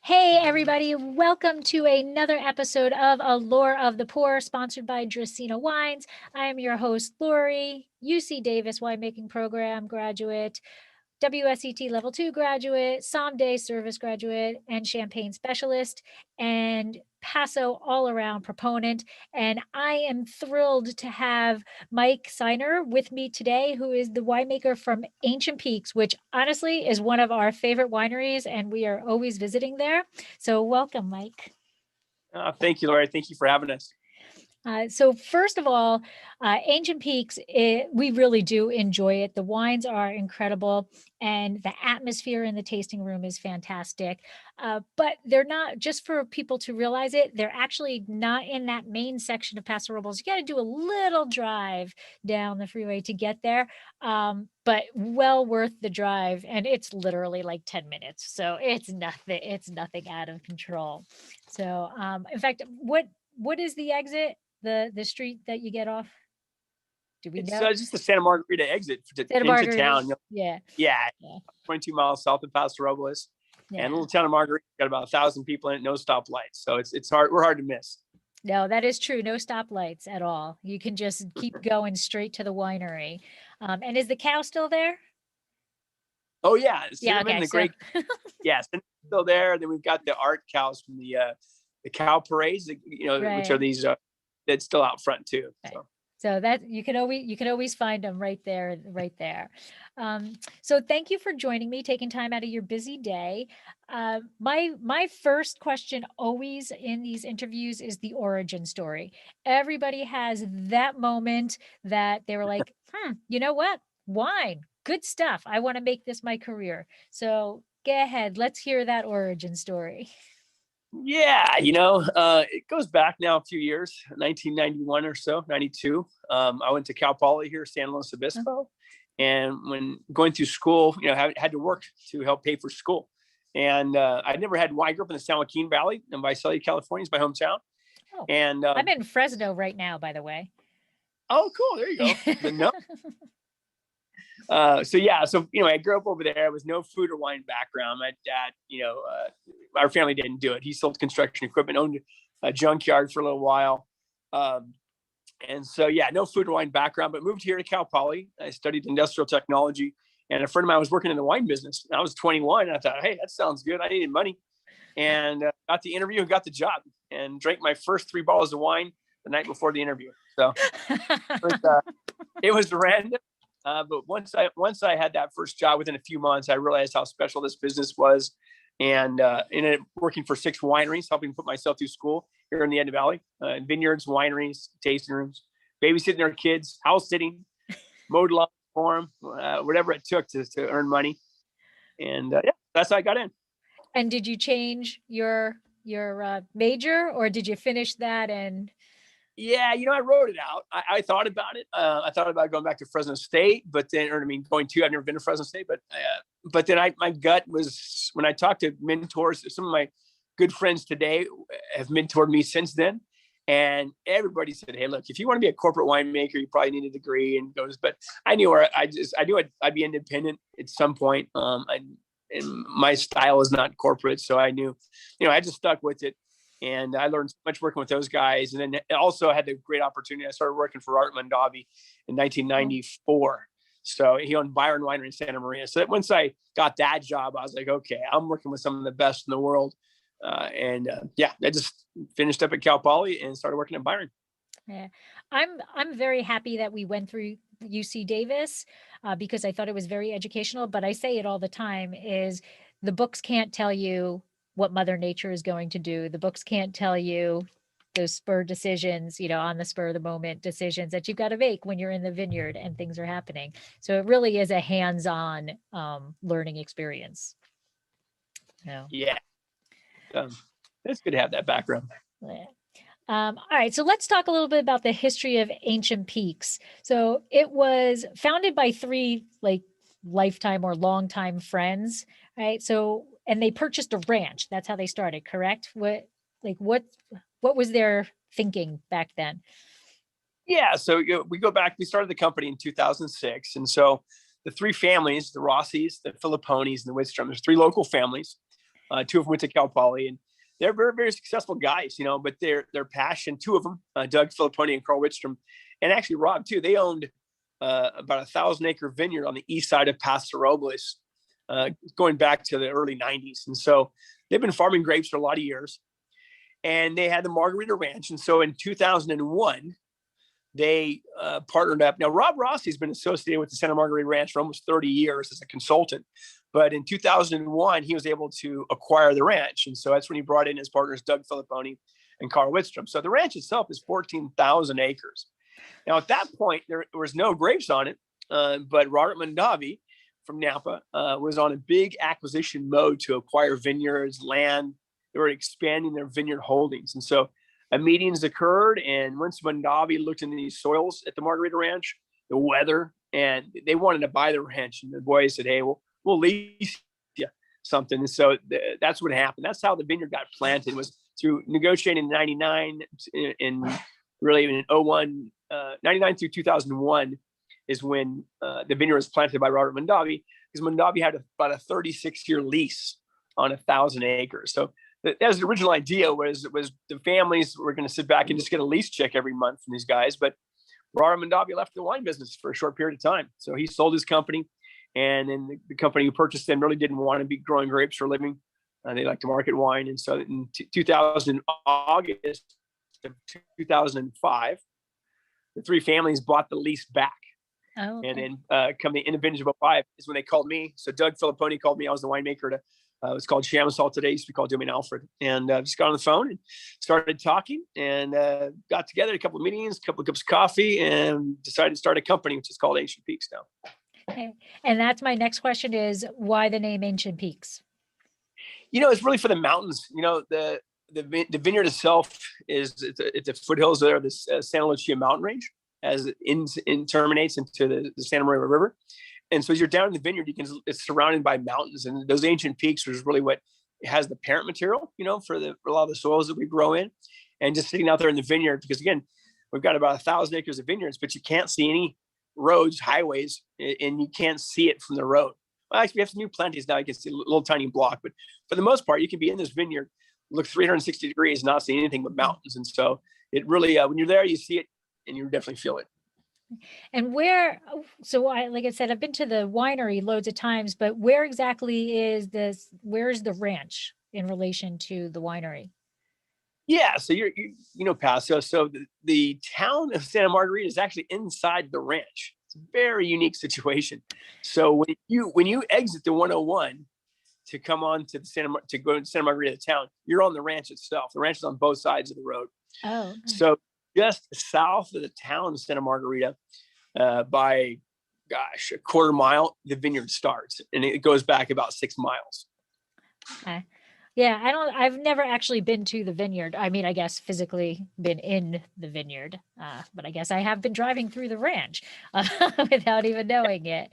Hey, everybody. Welcome to another episode of Allure of the Poor, sponsored by Dracaena Wines. I am your host, Lori, UC Davis winemaking program graduate, WSET Level 2 graduate, Somm Day service graduate, and Champagne specialist, and Paso all-around proponent. And I am thrilled to have Mike Sinor with me today, who is the winemaker from Ancient Peaks, which honestly is one of our favorite wineries, and we are always visiting there. So welcome, Mike. Thank you, Lori. Thank you for having us. So first of all, Ancient Peaks, we really do enjoy it. The wines are incredible and the atmosphere in the tasting room is fantastic. But they're not, just for people to realize it, they're actually not in that main section of Paso Robles. You got to do a little drive down the freeway to get there, but well worth the drive. And it's literally like 10 minutes. So it's nothing out of control. So in fact, what is the exit? The street that you get off? Do we know? It's just the Santa Margarita exit into Margarita. town. Yeah. 22 miles south of Paso Robles. Yeah. And little town of Margarita got about 1,000 people in it, no stoplights. So it's hard. We're hard to miss. No, that is true. No stoplights at all. You can just keep going straight to the winery. And is the cow still there? Oh yeah. Yeah. Okay. Great. Yes. And still there. Then we've got the art cows from the cow parades, right. Which are these, that's still out front too. Right. So that you can always find them right there. So thank you for joining me, taking time out of your busy day. My first question always in these interviews is the origin story. Everybody has that moment that they were like, you know what? Wine, good stuff. I want to make this my career. So go ahead. Let's hear that origin story. Yeah, it goes back now a few years, 1991 or so, 92. I went to Cal Poly here, San Luis Obispo. And when going through school, had to work to help pay for school. And I'd never had wine. I grew up in the San Joaquin Valley in Visalia, California. It's my hometown. Oh, and I'm in Fresno right now, by the way. Oh, cool. There you go. So I grew up over there. There was no food or wine background. My dad, our family didn't do it. He sold construction equipment, owned a junkyard for a little while. And so, no food or wine background, but moved here to Cal Poly. I studied industrial technology, and a friend of mine was working in the wine business. And I was 21, and I thought, hey, that sounds good. I needed money, and got the interview and got the job, and drank my first 3 bottles of wine the night before the interview. So it was random. But once I had that first job, within a few months, I realized how special this business was, and ended up working for 6 wineries, helping put myself through school here in the Edna Valley, vineyards, wineries, tasting rooms, babysitting their kids, house sitting, mowed lawns for them, whatever it took to earn money, and that's how I got in. And did you change your major, or did you finish that and? Yeah, I wrote it out. I thought about it. I thought about going back to Fresno State, but then, I've never been to Fresno State, but then my gut was, when I talked to mentors, some of my good friends today have mentored me since then. And everybody said, hey, look, if you want to be a corporate winemaker, you probably need a degree and goes, but I knew I'd be independent at some point. And my style is not corporate. So I knew, I just stuck with it. And I learned so much working with those guys. And then also had the great opportunity. I started working for Art Mondavi in 1994. So he owned Byron Winery in Santa Maria. So once I got that job, I was like, okay, I'm working with some of the best in the world. I just finished up at Cal Poly and started working at Byron. Yeah, I'm very happy that we went through UC Davis because I thought it was very educational. But I say it all the time: is the books can't tell you what Mother Nature is going to do. The books can't tell you those spur decisions, on the spur of the moment decisions that you've got to make when you're in the vineyard and things are happening. So it really is a hands-on learning experience. Yeah. It's good to have that background. Yeah. All right, so let's talk a little bit about the history of Ancient Peaks. So it was founded by 3 lifetime or longtime friends, right? So, and they purchased a ranch. That's how they started, correct? What was their thinking back then? Yeah, so we go back. We started the company in 2006, and so the 3 families, the Rossies, the Phillipones, and the Whitstrom, there's 3 local families. Two of them went to Cal Poly, and they're very, very successful guys, but their passion, two of them, Doug Phillipone and Carl Whitstrom, and actually Rob too, they owned about 1,000-acre vineyard on the east side of Paso Robles, going back to the early 90s. And so they've been farming grapes for a lot of years, and they had the Margarita Ranch. And so in 2001, they partnered up. Now, Rob Rossi's been associated with the Santa Margarita Ranch for almost 30 years as a consultant. But in 2001, he was able to acquire the ranch. And so that's when he brought in his partners, Doug Phillipone and Carl Whitstrom. So the ranch itself is 14,000 acres. Now, at that point, there was no grapes on it, but Robert Mondavi from Napa was on a big acquisition mode to acquire vineyards, land. They were expanding their vineyard holdings. And so meetings occurred, and once Mondavi looked into these soils at the Margarita Ranch, the weather, and they wanted to buy the ranch. And the boys said, hey, we'll lease you something. And so that's what happened. That's how the vineyard got planted, was through negotiating in 99 and really in 01, 99 through 2001 is when the vineyard was planted by Robert Mondavi, because Mondavi had about a 36-year lease on 1,000 acres. So that was the original idea, was the families were going to sit back and just get a lease check every month from these guys. But Robert Mondavi left the wine business for a short period of time. So he sold his company, and then the company who purchased them really didn't want to be growing grapes for a living. They like to market wine. And so in August of 2005, the three families bought the lease back. Oh, okay. And then coming in the vintage of 05 is when they called me. So Doug Phillipone called me. I was the winemaker to it's called Chamisol today. It used to be called Domaine Alfred. And just got on the phone and started talking, and got together, a couple of meetings, a couple of cups of coffee, and decided to start a company, which is called Ancient Peaks now. Okay. And that's my next question, is why the name Ancient Peaks? It's really for the mountains. The vineyard itself it's a foothills there, this Santa Lucia mountain range, as it terminates into the Santa Maria River. And so as you're down in the vineyard, it's surrounded by mountains, and those ancient peaks is really what has the parent material, for a lot of the soils that we grow in. And just sitting out there in the vineyard, because again, we've got about 1,000 acres of vineyards, but you can't see any roads, highways, and you can't see it from the road. Well, actually, we have some new planties now. You can see a little tiny block, but for the most part, you can be in this vineyard, look 360 degrees, not see anything but mountains. And so it really, when you're there, you see it, and you definitely feel it. And like I said, I've been to the winery loads of times, but where exactly where is the ranch in relation to the winery? Yeah. So you Paso. So the town of Santa Margarita is actually inside the ranch. It's a very unique situation. So when you exit the 101 to come on to go to Santa Margarita town, you're on the ranch itself. The ranch is on both sides of the road. Oh. Okay. So just south of the town of Santa Margarita, by a quarter mile, the vineyard starts, and it goes back about 6 miles. Okay. Yeah, I've never actually been to the vineyard. I mean, I guess physically been in the vineyard, but I guess I have been driving through the ranch without even knowing it.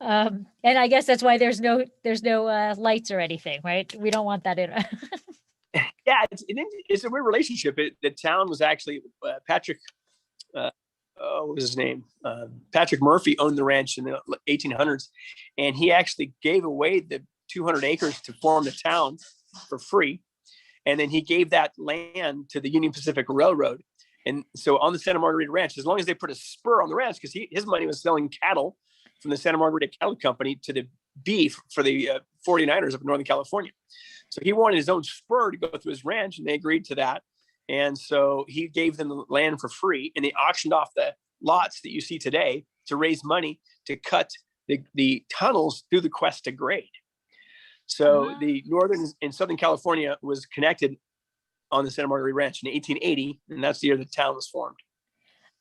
And I guess that's why there's no lights or anything, right? We don't want that in. Yeah, it's a weird relationship. The town was actually Patrick. What was his name? Patrick Murphy owned the ranch in the 1800s, and he actually gave away the 200 acres to form the town for free, and then he gave that land to the Union Pacific Railroad. And so on the Santa Margarita Ranch, as long as they put a spur on the ranch, because his money was selling cattle from the Santa Margarita Cattle Company to the beef for the 49ers of Northern California. So he wanted his own spur to go through his ranch, and they agreed to that. And so he gave them the land for free, and they auctioned off the lots that you see today to raise money to cut the tunnels through the Cuesta grade. So the Northern and Southern California was connected on the Santa Margarita Ranch in 1880, and that's the year the town was formed.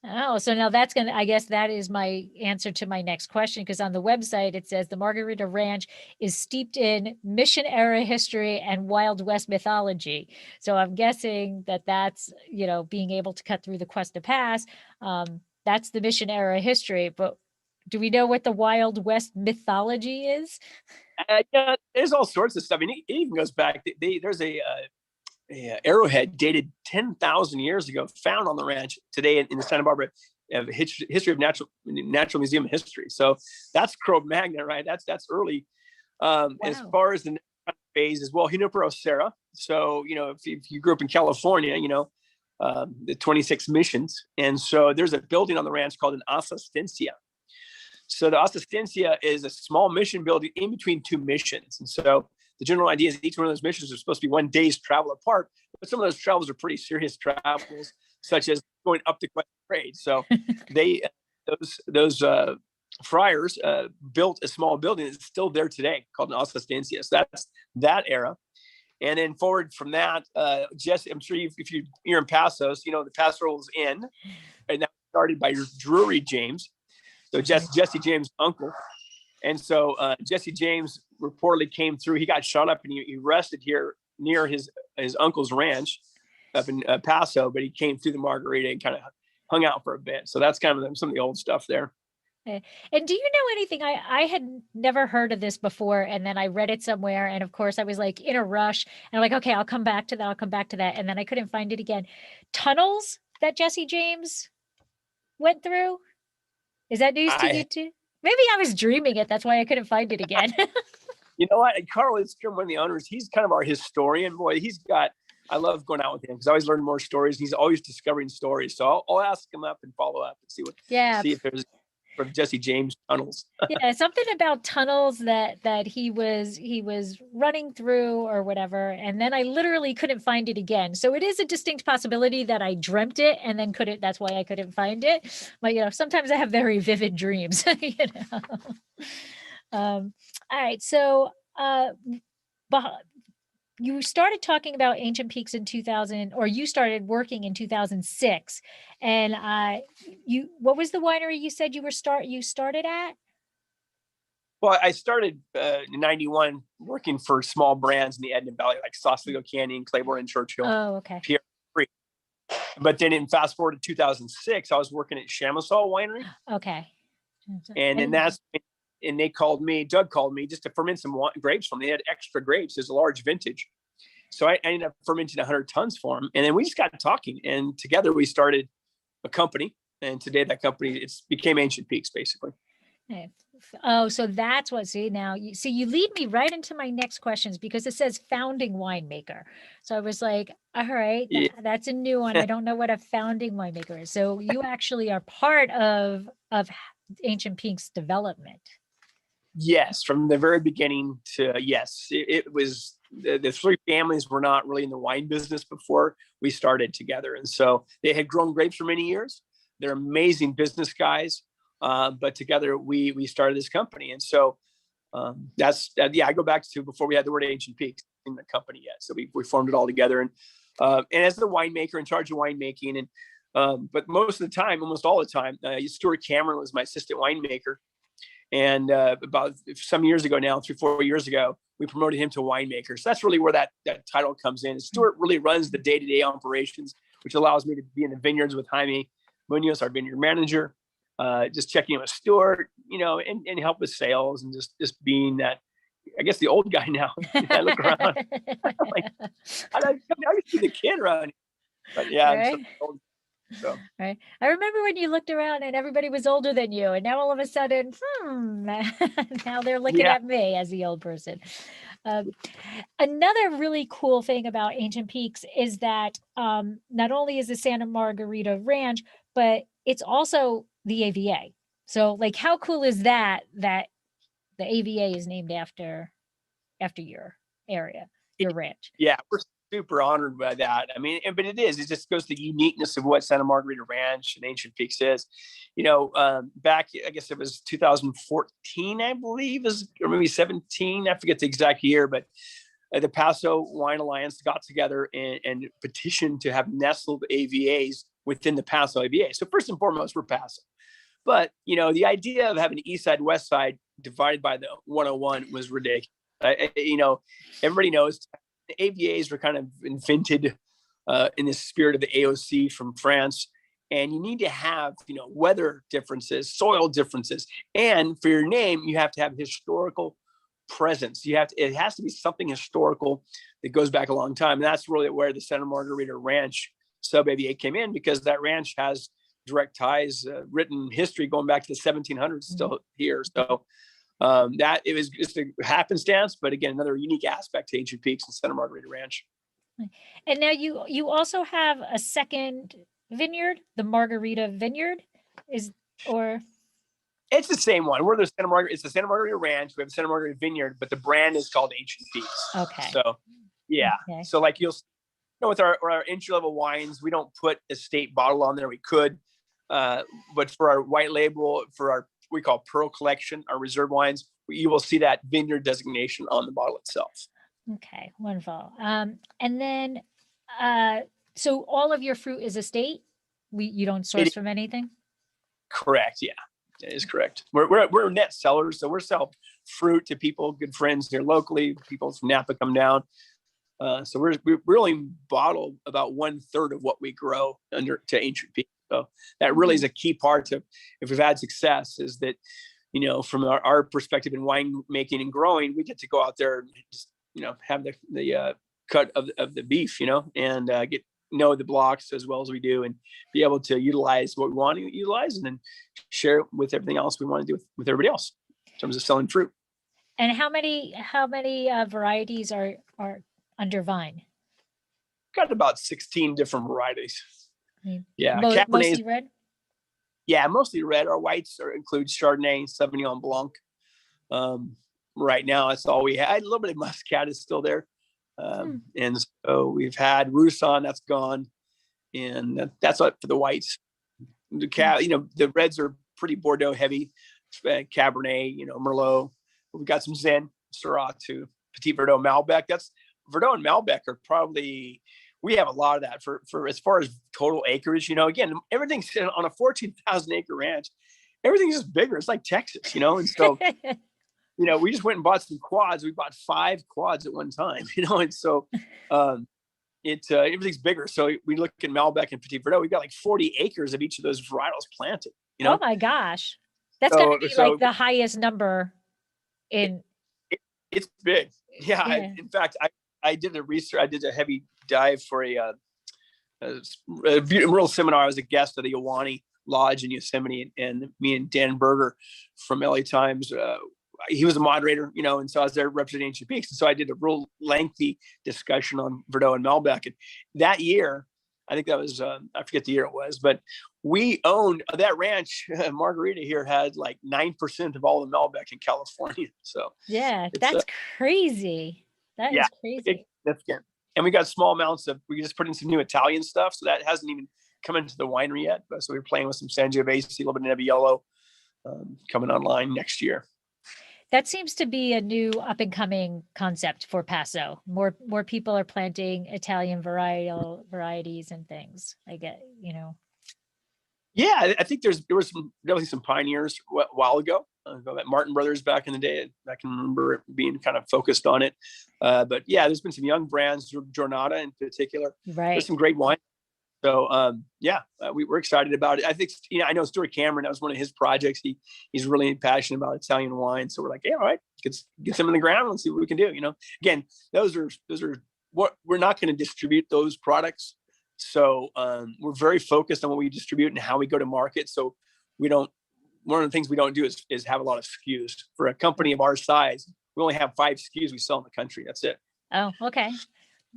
Oh, so now I guess that is my answer to my next question, because on the website, it says the Margarita Ranch is steeped in Mission era history and Wild West mythology. So I'm guessing that's, being able to cut through the Cuesta Pass. That's the Mission era history, but do we know what the Wild West mythology is? Yeah, there's all sorts of stuff. I mean, it even goes back. There's a arrowhead dated 10,000 years ago, found on the ranch today in the Santa Barbara History of Natural Museum History. So that's Cro-Magnon, right? That's early. Wow. As far as the phase is, well, Junipero Serra. So, if you grew up in California, the 26 missions. And so there's a building on the ranch called an Asistencia. So the Asistencia is a small mission building in between two missions. And so the general idea is each one of those missions are supposed to be one day's travel apart, but some of those travels are pretty serious travels, such as going up the Quest grade. So those friars built a small building that's still there today called an Asistencia. So that's that era. And then forward from that, Jesse, I'm sure if you're in Pasos, the Pastoral's Inn, and that started by Drury James. So Jesse James' uncle. And so Jesse James reportedly came through. He got shot up and he rested here near his uncle's ranch up in Paso, but he came through the Margarita and kind of hung out for a bit. So that's kind of some of the old stuff there. And do you know anything? I had never heard of this before, and then I read it somewhere, and of course I was like in a rush, and I'm like, okay, I'll come back to that, and then I couldn't find it again. Tunnels that Jesse James went through? Is that news to you too? Maybe I was dreaming it. That's why I couldn't find it again. You know what? Carl Lidstrom, one of the owners, he's kind of our historian. Boy, I love going out with him because I always learn more stories. He's always discovering stories. So I'll ask him up and follow up and see if there's from Jesse James tunnels. Yeah, something about tunnels that he was running through or whatever, and then I literally couldn't find it again. So it is a distinct possibility that I dreamt it and then that's why I couldn't find it. But sometimes I have very vivid dreams. All right, so you started talking about Ancient Peaks in 2000, or you started working in 2006. And what was the winery you said you started at? Well, I started in 91 working for small brands in the Edna Valley, like Sausalito Canyon, Claiborne and Churchill. Oh, okay. Pierre Creek. But then in fast forward to 2006, I was working at Chamisol Winery. Okay. And then Doug called me just to ferment some grapes from them. They had extra grapes. There's a large vintage. So I ended up fermenting 100 tons for them. And then we just got talking. And together we started a company. And today that company, became Ancient Peaks, basically. Oh, so that's what, you lead me right into my next questions because it says founding winemaker. So I was like, all right, that's a new one. I don't know what a founding winemaker is. So you actually are part of Ancient Peaks development. Yes, from the very beginning yes. It was the three families were not really in the wine business before we started together. And so they had grown grapes for many years. They're amazing business guys. But together we started this company. And so I go back to before we had the word Ancient Peaks in the company yet. So we formed it all together. And as the winemaker in charge of winemaking, and but most of the time, almost all the time, Stuart Cameron was my assistant winemaker. And about some years ago now, 3-4 years ago, we promoted him to winemaker. So that's really where that title comes in. Stuart really runs the day-to-day operations, which allows me to be in the vineyards with Jaime Munoz, our vineyard manager, just checking in with Stuart, and help with sales and just being that, I guess, the old guy now. I look around, I'm like, I used to be the kid around. But yeah, right? I'm so old. So. Right. I remember when you looked around and everybody was older than you, and now all of a sudden, now they're looking at me as the old person. Another really cool thing about Ancient Peaks is that not only is the Santa Margarita Ranch, but it's also the AVA. So, like, how cool is that the AVA is named after your area, your ranch? Yeah, we're super honored by that. I mean, but it just goes to the uniqueness of what Santa Margarita Ranch and Ancient Peaks is. Back, I guess it was 2014, I believe, or maybe 17. I forget the exact year, but the Paso Wine Alliance got together and petitioned to have nestled AVAs within the Paso AVA. So first and foremost, we're Paso. But, the idea of having east side, west side divided by the 101 was ridiculous. Everybody knows the AVAs were kind of invented in the spirit of the AOC from France. And you need to have, weather differences, soil differences. And for your name, you have to have historical presence. It has to be something historical that goes back a long time. And that's really where the Santa Margarita Ranch sub AVA came in, because that ranch has direct ties, written history going back to the 1700s still here. So That it was just a happenstance, but again, another unique aspect to Ancient Peaks and Santa Margarita Ranch. And now you also have a second vineyard, the Margarita Vineyard, or it's the same one. We're the Santa Margarita. It's the Santa Margarita Ranch. We have the Santa Margarita Vineyard, but the brand is called Ancient Peaks. Okay. So yeah. Okay. So like you'll know with our entry level wines, we don't put a state bottle on there. We could, but for our white label, for our we call Pearl Collection, our reserve wines, you will see that vineyard designation on the bottle itself. Okay, wonderful. And then, so all of your fruit is estate? You don't source from anything? Correct. Yeah, that is correct. We're net sellers, so we're selling fruit to people, good friends here locally. People from Napa come down. So we only bottle about 1/3 of what we grow under to Ancient Peaks. So that really is a key part of if we've had success, is that, you know, from our perspective in wine making and growing, we get to go out there and just, you know, have the cut of the beef, you know, and get know the blocks as well as we do, and be able to utilize what we want to utilize, and then share it with everything else we want to do with everybody else in terms of selling fruit. And how many varieties are under vine? Got about 16 different varieties. Yeah, mostly red. Yeah, mostly red. Our whites include Chardonnay, Sauvignon Blanc. Right now, that's all we had. A little bit of Muscat is still there, and so we've had Roussan, that's gone, and that's what for the whites. You know, the reds are pretty Bordeaux heavy. Cabernet, you know, Merlot. We've got some Zen, Syrah too, Petit Verdot, Malbec. That's Verdot and Malbec are probably. We have a lot of that for as far as total acreage, you know, again, everything's on a 14,000 acre ranch. Everything's just bigger. It's like Texas, you know? And so, you know, we just went and bought some quads. We bought 5 quads at one time, you know? And so everything's bigger. So we look at Malbec and Petit Verdot, we've got like 40 acres of each of those varietals planted, you know? Oh my gosh. That's gotta be like the highest number in. It's big. Yeah. In fact, I did a heavy dive for a real seminar. I was a guest at the Yawani Lodge in Yosemite, and me and Dan Berger from LA Times, he was a moderator, you know, and so I was there representing Ancient Peaks. And so I did a real lengthy discussion on Verdot and Malbec. And that year, I think that was, I forget the year it was, but we owned that ranch. Margarita here had like 9% of all the Malbec in California. So yeah, that's crazy. That is crazy. Significant. And we got small amounts we just put in some new Italian stuff. So that hasn't even come into the winery yet. But so we're playing with some Sangiovese, a little bit of Nebbiolo coming online next year. That seems to be a new up and coming concept for Paso. More people are planting Italian varieties and things. I get, you know. Yeah, I think there was definitely some pioneers a while ago. Martin Brothers back in the day, I can remember it being kind of focused on it. But yeah, there's been some young brands, Jornada in particular. Right. There's some great wine. So we're excited about it. I think, you know, I know Stuart Cameron, that was one of his projects. He's really passionate about Italian wine. So we're like, yeah, all right, let's get them in the ground and see what we can do. You know, again, those are what we're not going to distribute those products. So we're very focused on what we distribute and how we go to market. So one of the things we don't do is have a lot of SKUs. For a company of our size, we only have 5 SKUs we sell in the country. That's it. Oh, okay.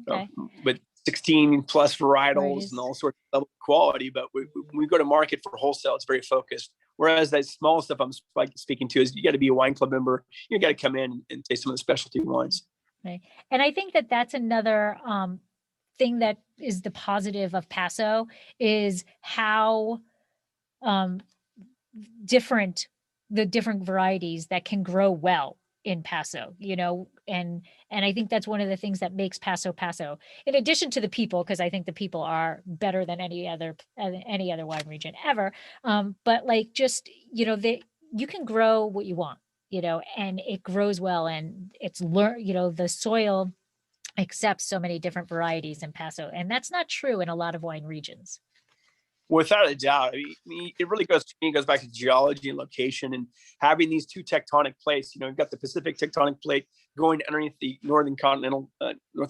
So, but 16 plus varietals and all sorts of level of quality. But when we go to market for wholesale, it's very focused. Whereas that small stuff I'm speaking to is you got to be a wine club member. You got to come in and taste some of the specialty wines. Right. And I think that's another thing that is the positive of Paso is how different varieties that can grow well in Paso, you know, and I think that's one of the things that makes Paso, in addition to the people, because I think the people are better than any other wine region ever. But like, just, you know, you can grow what you want, you know, and it grows well, and you know, the soil accepts so many different varieties in Paso, and that's not true in a lot of wine regions. Without a doubt. I mean, it really goes back to geology and location, and having these 2 tectonic plates. You know, you've got the Pacific tectonic plate going underneath the North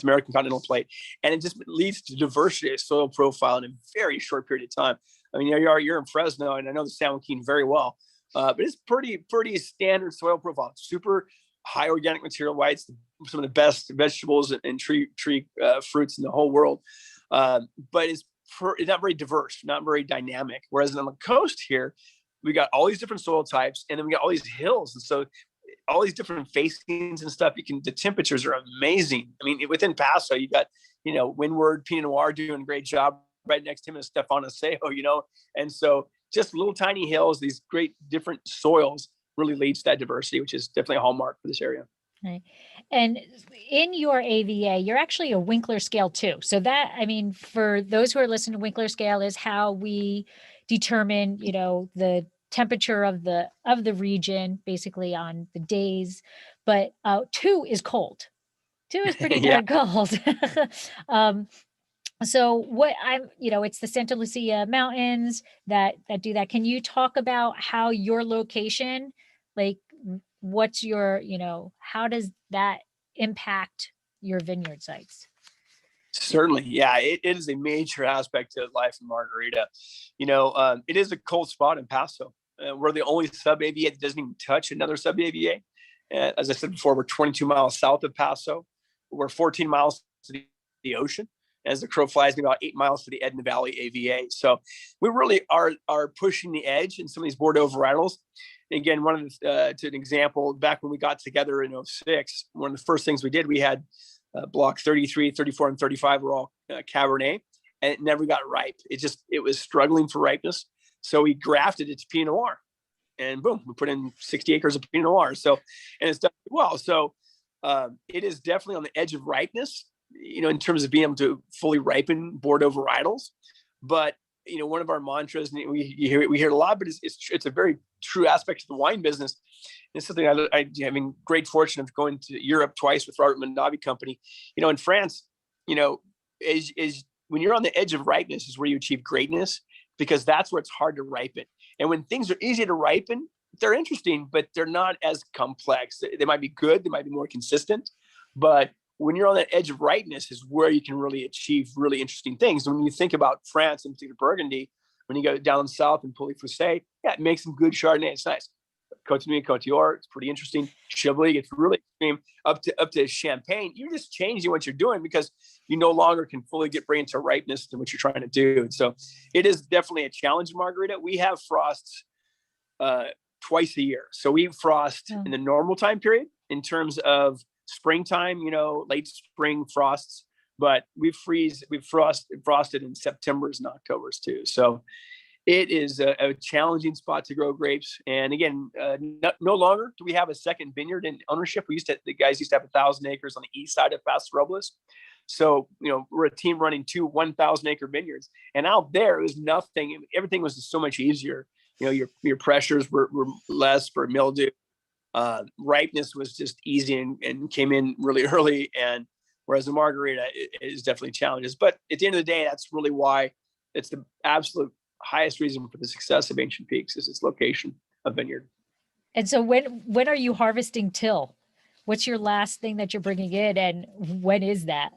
American continental plate, and it just leads to diversity of soil profile in a very short period of time. I mean, you're in Fresno, and I know the San Joaquin very well. But it's pretty standard soil profile. Super high organic material whites, some of the best vegetables and tree fruits in the whole world. But it's not very diverse, not very dynamic. Whereas on the coast here, we got all these different soil types, and then we got all these hills, and so all these different facings and stuff. The temperatures are amazing. I mean, within Paso, you got Windward Pinot Noir doing a great job. Right next to him is Stefano Sejo, and so just little tiny hills, these great different soils really leads to that diversity, which is definitely a hallmark for this area. Right. And in your AVA, you're actually a Winkler scale too. So that, I mean, for those who are listening, to Winkler scale is how we determine, the temperature of the region, basically on the days. But 2 is cold. 2 is pretty Yeah. darn cold. So it's the Santa Lucia Mountains that do that. Can you talk about how your location, like what's your, how does that impact your vineyard sites? Certainly. Yeah, it is a major aspect of life in Margarita. It is a cold spot in Paso. We're the only sub-AVA that doesn't even touch another sub-AVA. As I said before, we're 22 miles south of Paso. We're 14 miles to the ocean. As the crow flies, about 8 miles to the Edna Valley AVA. So we really are pushing the edge in some of these Bordeaux varietals. And again, to an example, back when we got together in 2006, one of the first things we did, we had block 33, 34, and 35 were all Cabernet, and it never got ripe. It was struggling for ripeness. So we grafted it to Pinot Noir, and boom, we put in 60 acres of Pinot Noir. So, and it's done well. So it is definitely on the edge of ripeness, in terms of being able to fully ripen Bordeaux varietals. But one of our mantras, and we hear it a lot, but it's a very true aspect of the wine business. It's something I having great fortune of going to Europe twice with Robert Mondavi Company. In France, is when you're on the edge of ripeness is where you achieve greatness, because that's where it's hard to ripen. And when things are easy to ripen, they're interesting, but they're not as complex. They might be good, they might be more consistent, but when you're on that edge of ripeness is where you can really achieve really interesting things. And when you think about France, and particularly Burgundy, when you go down south in Pouilly-Fuissé, yeah, it makes some good Chardonnay. It's nice. Côte-Nuit, Côte-d'Or, it's pretty interesting. Chablis gets really extreme. Up to Champagne, you're just changing what you're doing because you no longer can fully bring into ripeness to what you're trying to do. And so it is definitely a challenge in Margarita. We have frosts twice a year. So we frost in the normal time period in terms of springtime, late spring frosts, but we frosted in September's and October's too. So it is a challenging spot to grow grapes. And again, no longer do we have a second vineyard in ownership. The guys used to have 1,000 acres on the east side of Paso Robles. So, we're a team running 2 1,000-acre vineyards, and out there it was nothing. Everything was just so much easier. Your pressures were less for mildew. Ripeness was just easy and came in really early. And whereas the Margarita is definitely challenges, but at the end of the day, that's really why it's the absolute highest reason for the success of Ancient Peaks is its location of vineyard. And so when are you harvesting till? What's your last thing that you're bringing in, and when is that?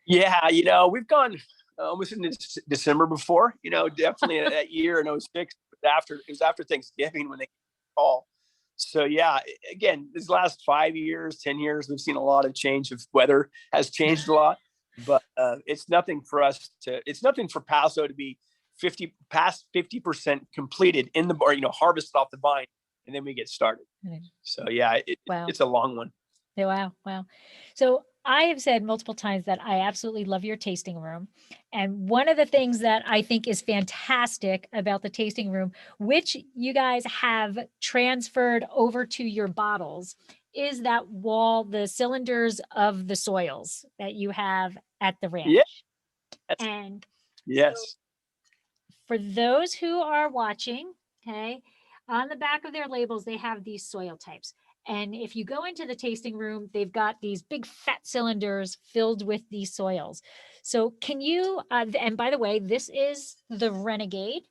Yeah, we've gone almost into December before, definitely that year in 2006, it was after Thanksgiving when they call. So yeah, again, these last 5 years, 10 years, we've seen a lot of change. Of weather has changed a lot, but it's nothing for Paso to be past 50% completed in the bar, harvested off the vine, and then we get started. So yeah, it's a long one. Wow. So I have said multiple times that I absolutely love your tasting room. And one of the things that I think is fantastic about the tasting room, which you guys have transferred over to your bottles, is that the cylinders of the soils that you have at the ranch. Yeah. And yes. So for those who are watching, okay, on the back of their labels, they have these soil types. And if you go into the tasting room, they've got these big fat cylinders filled with these soils. So can you, and by the way, this is the Renegade.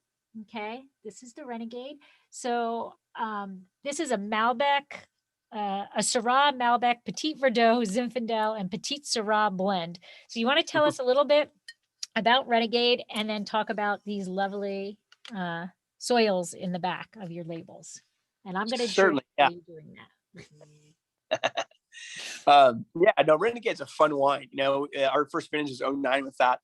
Okay, this is the Renegade. So this is a Malbec, a Syrah, Malbec, Petit Verdot, Zinfandel, and Petit Syrah blend. So you want to tell us a little bit about Renegade and then talk about these lovely soils in the back of your labels. And I'm going to drink Certainly. while Yeah. you're doing that. Yeah, no, Renegade's a fun wine. Our first vintage was '09 with that.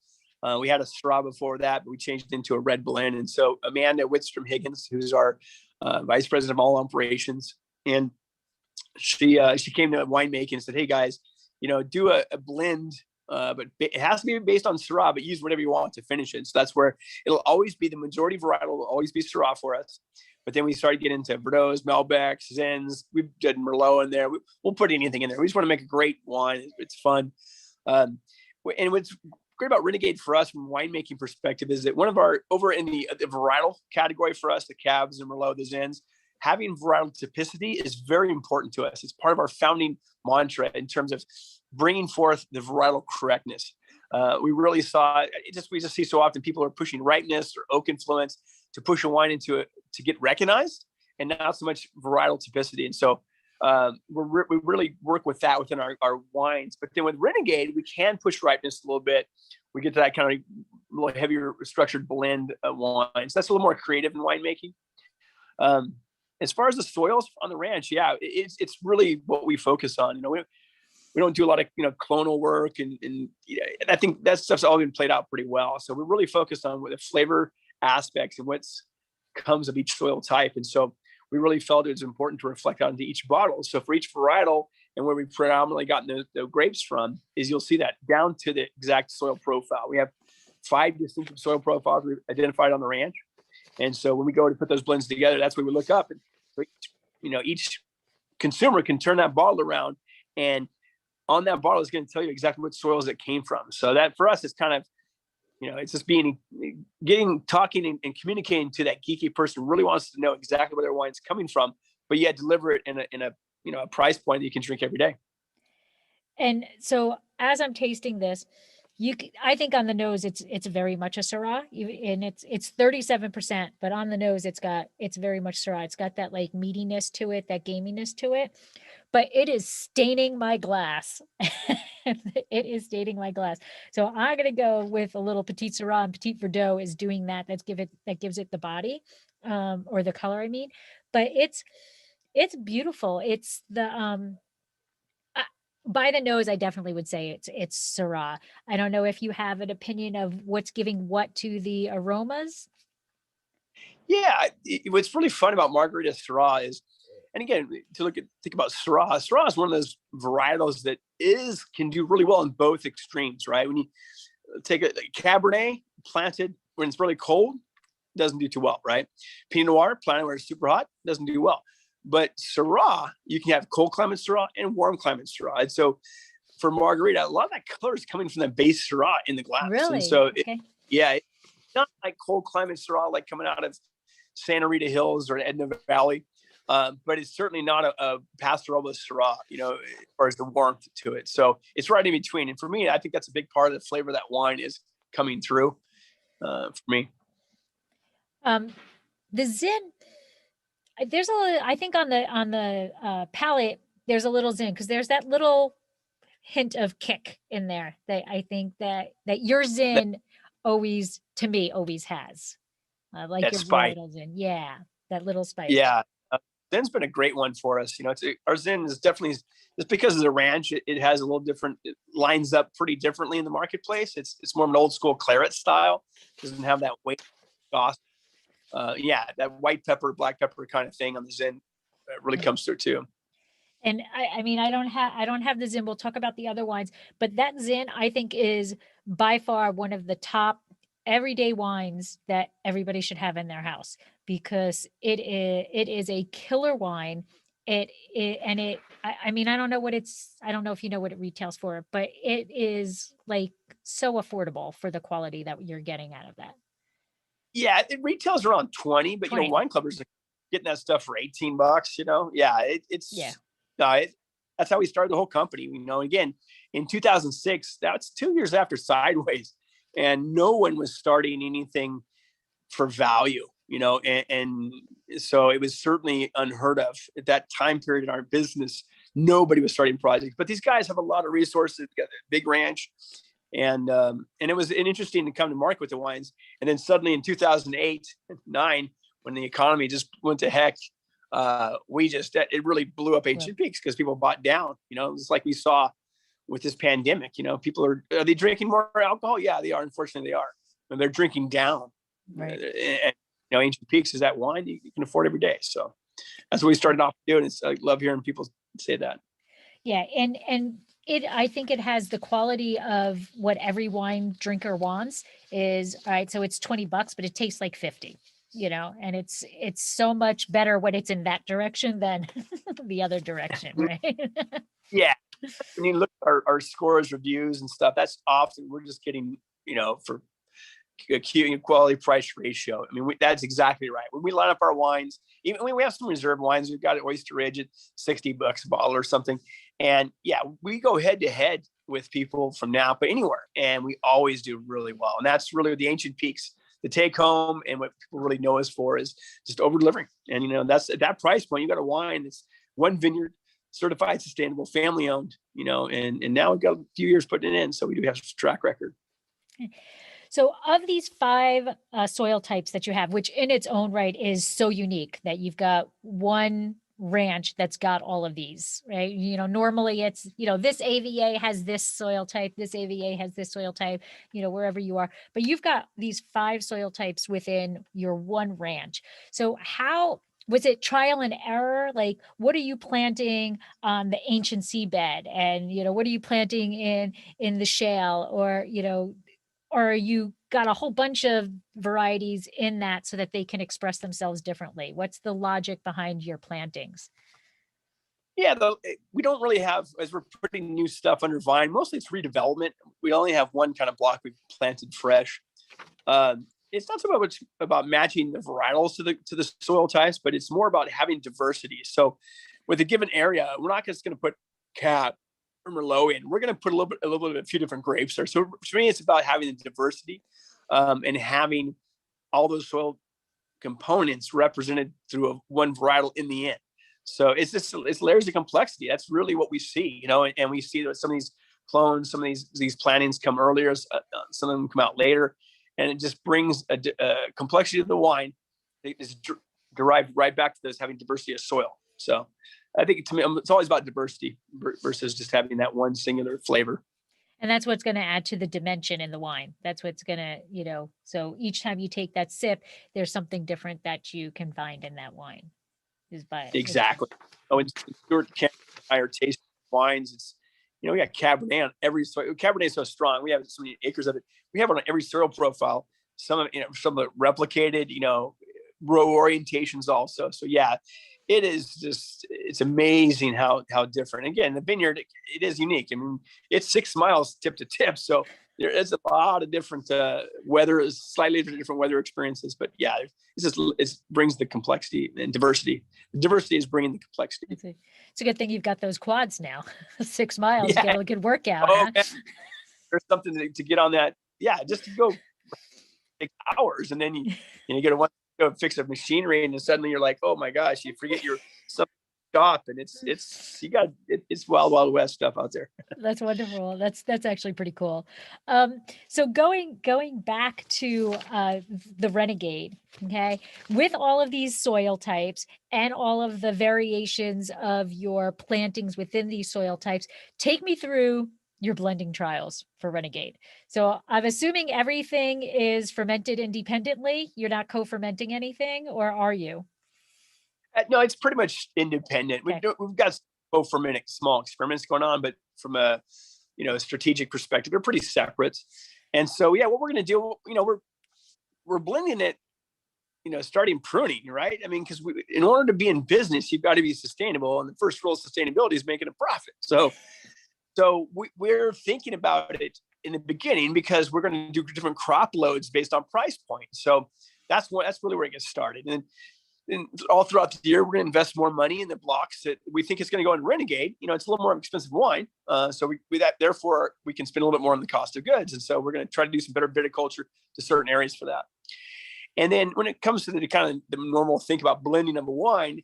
We had a Syrah before that, but we changed it into a red blend. And so Amanda Whitstrom Higgins, who's our vice president of all operations, and she came to winemaking and said, "Hey guys, do a blend, but it has to be based on Syrah, but use whatever you want to finish it." So that's where it'll always be the majority varietal will always be Syrah for us. But then we started getting into Bordeaux's, Malbecs, Zins. We've done Merlot in there. We'll put anything in there. We just want to make a great wine. It's fun. And what's great about Renegade for us from a winemaking perspective is that one of our, over in the varietal category for us, the Cabs and Merlot, the Zins, having varietal typicity is very important to us. It's part of our founding mantra in terms of bringing forth the varietal correctness. We really saw we just see so often people are pushing ripeness or oak influence to push a wine into it to get recognized, and not so much varietal typicity. And so we really work with that within our wines. But then with Renegade, we can push ripeness a little bit. We get to that kind of little heavier structured blend wines. That's a little more creative in winemaking. As far as the soils on the ranch, yeah, it's really what we focus on. We don't do a lot of clonal work, and I think that stuff's all been played out pretty well. So we're really focused on the flavor aspects and what comes of each soil type. And so we really felt it was important to reflect onto each bottle. So for each varietal, and where we predominantly gotten the grapes from, is you'll see that down to the exact soil profile. We have 5 distinctive soil profiles we've identified on the ranch. And so when we go to put those blends together, that's where we look up, and each consumer can turn that bottle around, and on that bottle is going to tell you exactly what soils it came from. So that for us is kind of, it's just talking and communicating to that geeky person who really wants to know exactly where their wine's coming from, but yet deliver it in a price point that you can drink every day. And so as I'm tasting this, I think on the nose it's very much a Syrah, and it's 37%, but on the nose it's very much Syrah. It's got that like meatiness to it, that gaminess to it, but it is staining my glass. It is staining my glass. So I'm gonna go with a little Petit Syrah, and Petit Verdot is doing that. That gives it the body, or the color, I mean. But it's beautiful. It's the by the nose, I definitely would say it's Syrah. I don't know if you have an opinion of what's giving what to the aromas. Yeah, what's really fun about Margarita Syrah is, and again, think about Syrah. Syrah is one of those varietals that can do really well in both extremes, right? When you take a Cabernet planted when it's really cold, doesn't do too well, right? Pinot Noir planted where it's super hot, doesn't do well. But Syrah, you can have cold climate Syrah and warm climate Syrah. And so for Margarita, a lot of that color is coming from the base Syrah in the glass. Really? And so, okay. It's not like cold climate Syrah like coming out of Santa Rita Hills or Edna Valley, but it's certainly not a pastoral Syrah, as far as the warmth to it. So it's right in between. And for me, I think that's a big part of the flavor of that wine is coming through for me. The Zin, there's I think on the palate, there's a little Zin, because there's that little hint of kick in there that I think that your Zin always has. Like your varietal Zin. Yeah, that little spice. Yeah. Zin's been a great one for us. Our Zin is definitely, just because of the ranch, it has a little different, it lines up pretty differently in the marketplace. It's more of an old school claret style. It doesn't have that weight sauce. That white pepper, black pepper kind of thing on the Zin really comes through too. And I mean, I don't have the Zin. We'll talk about the other wines, but that Zin I think is by far one of the top everyday wines that everybody should have in their house, because it is a killer wine. I mean, I don't know if you know what it retails for, but it is like so affordable for the quality that you're getting out of that. Yeah, it retails around 20, but 20. Wine clubbers are getting that stuff for $18. That's how we started the whole company. Again, in 2006, that's 2 years after Sideways, and no one was starting anything for value, and so it was certainly unheard of at that time period in our business. Nobody was starting projects, but these guys have a lot of resources, got a big ranch. And it was interesting to come to market with the wines. And then suddenly in 2008, 2009, when the economy just went to heck, it really blew up Ancient Peaks because people bought down. It's like we saw with this pandemic. People are they drinking more alcohol? Yeah, they are. Unfortunately, they are. And they're drinking down. Right. And Ancient Peaks is that wine you can afford every day. So that's what we started off doing. I love hearing people say that. Yeah, and I think it has the quality of what every wine drinker wants is, all right, so it's $20, but it tastes like 50, and it's so much better when it's in that direction than the other direction, right? Yeah. When you look at our scores, reviews and stuff, that's often we're just getting, for quality price ratio. I mean, that's exactly right. When we line up our wines, even we have some reserve wines, we've got an Oyster Ridge at $60 a bottle or something. And yeah, we go head to head with people from Napa anywhere, and we always do really well. And that's really the Ancient Peaks, the take home, and what people really know us for is just over delivering. And that's at that price point, you got a wine that's one vineyard, certified sustainable, family owned, and now we've got a few years putting it in. So we do have a track record. So of these 5 soil types that you have, which in its own right is so unique that you've got one ranch that's got all of these, right? Normally it's, this AVA has this soil type, this AVA has this soil type, wherever you are, but you've got these 5 soil types within your one ranch. So how was it trial and error? Like, what are you planting on the ancient seabed? And, what are you planting in the shale, or you got a whole bunch of varieties in that so that they can express themselves differently? What's the logic behind your plantings? Yeah, we don't really have, as we're putting new stuff under vine, mostly it's redevelopment. We only have one kind of block we've planted fresh. It's not so much about matching the varietals to the soil types, but it's more about having diversity. So with a given area, we're not just going to put Cab or Merlot in. We're going to put a few different grapes there. So for me, it's about having the diversity and having all those soil components represented through one varietal in the end. So it's layers of complexity. That's really what we see, and we see that some of these clones, some of these plantings come earlier, some of them come out later, and it just brings a complexity to the wine. It's derived right back to this having diversity of soil. So I think to me, it's always about diversity versus just having that one singular flavor. And that's what's going to add to the dimension in the wine. That's what's going to, so each time you take that sip, there's something different that you can find in that wine. Exactly. And Stuart can higher taste wines. It's, we got Cabernet on every soil. Cabernet is so strong. We have so many acres of it. We have it on every soil profile. Some of it replicated, row orientations also. So yeah, it is just, it's amazing how different. Again, the vineyard, it is unique. I mean, it's 6 miles tip to tip. So there is a lot of different slightly different weather experiences. But yeah, it brings the complexity and diversity. The diversity is bringing the complexity. It's a good thing you've got those quads now. 6 miles, yeah. Get a good workout. Oh, huh? There's something to get on that. Yeah, just to go 6 hours, and then you get to go fix a machinery, and then suddenly you're like, oh my gosh, you forget your shop, and it's wild west stuff out there. That's wonderful. That's actually pretty cool. So going back to the Renegade, okay, with all of these soil types and all of the variations of your plantings within these soil types, take me through your blending trials for Renegade. So I'm assuming everything is fermented independently. You're not co-fermenting anything, or are you? No, it's pretty much independent. Okay. We've got co-fermenting small experiments going on, but from a strategic perspective, they're pretty separate. And so yeah, what we're going to do, we're blending it, starting pruning, right? I mean, because in order to be in business, you've got to be sustainable, and the first rule of sustainability is making a profit. So we're thinking about it in the beginning because we're going to do different crop loads based on price point. So that's really where it gets started. And all throughout the year, we're going to invest more money in the blocks that we think is going to go in Renegade. It's a little more expensive wine. So therefore we can spend a little bit more on the cost of goods. And so we're going to try to do some better viticulture to certain areas for that. And then when it comes to the kind of the normal think about blending of a wine,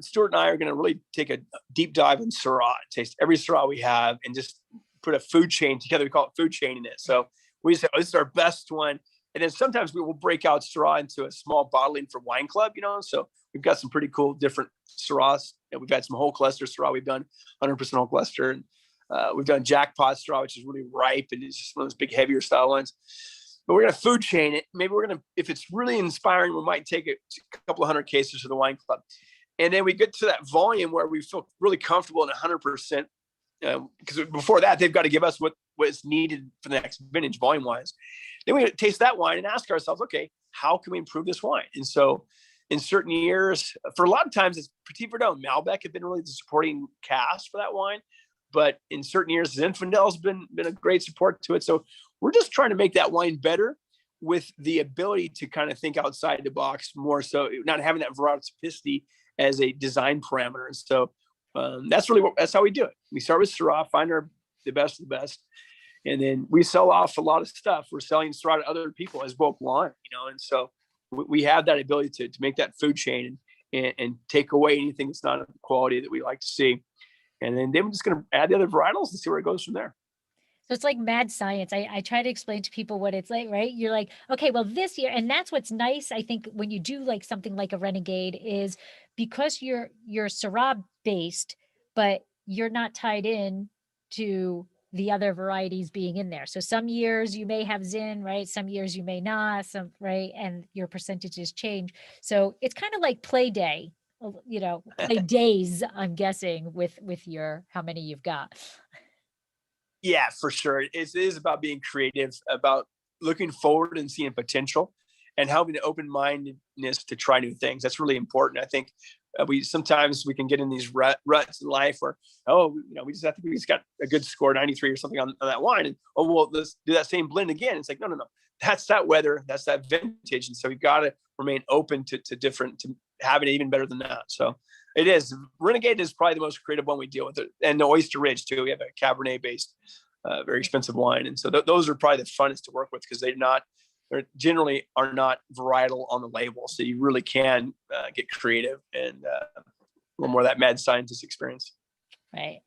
Stuart and I are going to really take a deep dive in Syrah, taste every Syrah we have, and just put a food chain together. We call it food chaining it. So we say, oh, this is our best one. And then sometimes we will break out Syrah into a small bottling for wine club, so we've got some pretty cool different Syrahs. And we've had some whole cluster Syrah. We've done 100% whole cluster. And we've done jackpot Syrah, which is really ripe. And it's just one of those big, heavier style ones. But we're going to food chain it. Maybe we're going to, if it's really inspiring, we might take a couple of 100 cases to the wine club. And then we get to that volume where we feel really comfortable in 100%. Because before that, they've got to give us what is needed for the next vintage volume wise. Then we taste that wine and ask ourselves, okay, how can we improve this wine? And so in certain years, for a lot of times, it's Petit Verdot. Malbec have been really the supporting cast for that wine. But in certain years, Zinfandel's been a great support to it. So we're just trying to make that wine better with the ability to kind of think outside the box more, so not having that varietal typicity as a design parameter. And so that's how we do it. We start with Syrah, find the best of the best. And then we sell off a lot of stuff. We're selling Syrah to other people as bulk wine, And so we have that ability to make that food chain and take away anything that's not of the quality that we like to see. And then we're just going to add the other varietals and see where it goes from there. So it's like mad science. I try to explain to people what it's like, right? You're like, okay, well, this year, and that's what's nice, I think, when you do like something like a Renegade, is because you're Syrah based, but you're not tied in to the other varieties being in there. So some years you may have Zin, right? Some years you may not, right? And your percentages change. So it's kind of like play day, play days, I'm guessing, with your, how many you've got. Yeah, for sure. It is about being creative, about looking forward and seeing potential and having an open-mindedness to try new things. That's really important. I think sometimes we can get in these ruts in life where, we just got a good score, 93 or something on that wine. And, let's do that same blend again. It's like, no. That's that weather. That's that vintage. And so you've got to remain open to having it even better than that. So it is. Renegade is probably the most creative one we deal with. And the Oyster Ridge too. We have a Cabernet based, very expensive wine. And so those are probably the funnest to work with because they generally are not varietal on the label. So you really can get creative and a little more of that mad scientist experience. Right.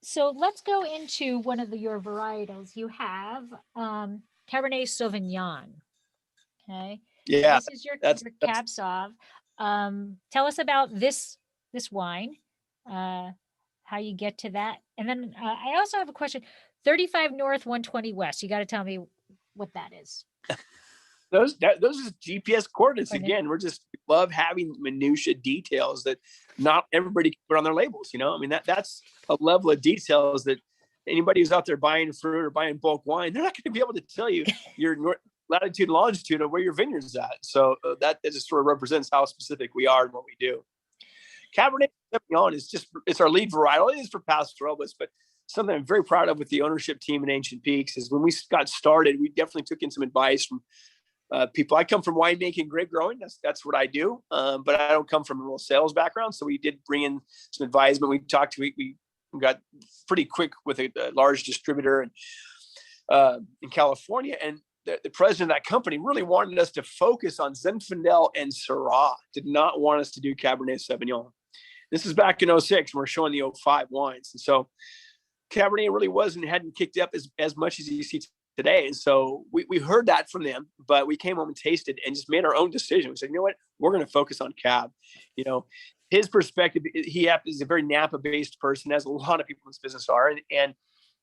So let's go into one of your varietals. You have Cabernet Sauvignon. Okay. Yeah. This is your Cab Sauv. Tell us about this wine, how you get to that. And then I also have a question. 35 North, 120 West. You got to tell me what that is. Those are GPS coordinates. Again, we love having minutia details that not everybody can put on their labels. That's a level of details that anybody who's out there buying fruit or buying bulk wine, they're not going to be able to tell you your latitude and longitude of where your vineyard's at. So that just sort of represents how specific we are in what we do. Cabernet Sauvignon it's our lead varietal. It is for Paso Robles, but something I'm very proud of with the ownership team at Ancient Peaks is when we got started, we definitely took in some advice from people. I come from winemaking, grape growing. That's what I do. But I don't come from a real sales background. So we did bring in some advisement. We got pretty quick with a large distributor in California. And the president of that company really wanted us to focus on Zinfandel and Syrah, did not want us to do Cabernet Sauvignon. This is back in 06. We're showing the 05 wines. And so Cabernet really hadn't kicked up as much as you see today. And so we heard that from them, but we came home and tasted and just made our own decision. We said, you know what, we're going to focus on Cab. His perspective, he is a very Napa-based person, as a lot of people in this business are. And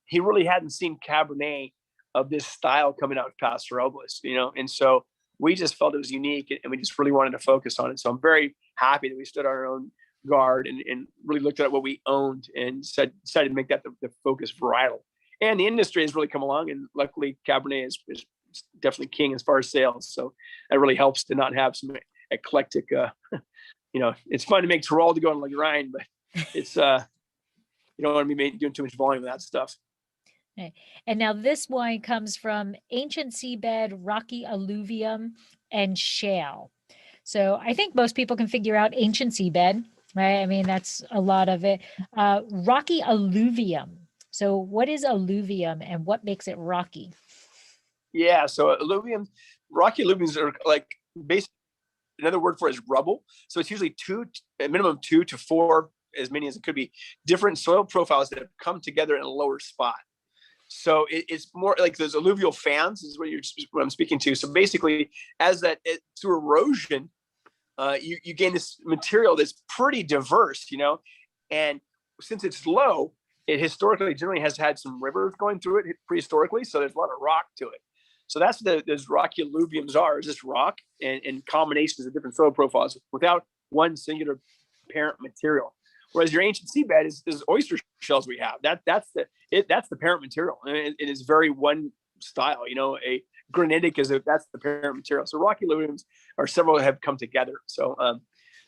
he really hadn't seen Cabernet of this style coming out of Paso Robles, and so we just felt it was unique and we just really wanted to focus on it. So I'm very happy that we stood on our own guard and really looked at what we owned and decided to make that the focus varietal. And the industry has really come along, and luckily Cabernet is definitely king as far as sales. So that really helps to not have some eclectic, it's fun to make Tyrol to go on like Rhine, but it's, you don't want to be doing too much volume of that stuff. Okay. And now this wine comes from ancient seabed, rocky alluvium, and shale. So I think most people can figure out ancient seabed, right? I mean, that's a lot of it. Rocky alluvium. So what is alluvium and what makes it rocky? Yeah, so rocky alluviums are like basically another word for it is rubble. So it's usually a minimum 2 to 4, as many as it could be, different soil profiles that have come together in a lower spot. So it's more like those alluvial fans is what I'm speaking to. So basically, through erosion, you gain this material that's pretty diverse, and since it's low, it historically generally has had some rivers going through it prehistorically, so there's a lot of rock to it. So that's what those rocky alluviums are, is this rock and combinations of different soil profiles without one singular parent material. Whereas your ancient seabed is oyster shells we have. That's the parent material. And it is very one style. A granitic that's the parent material. So rocky alluviums are several that have come together. So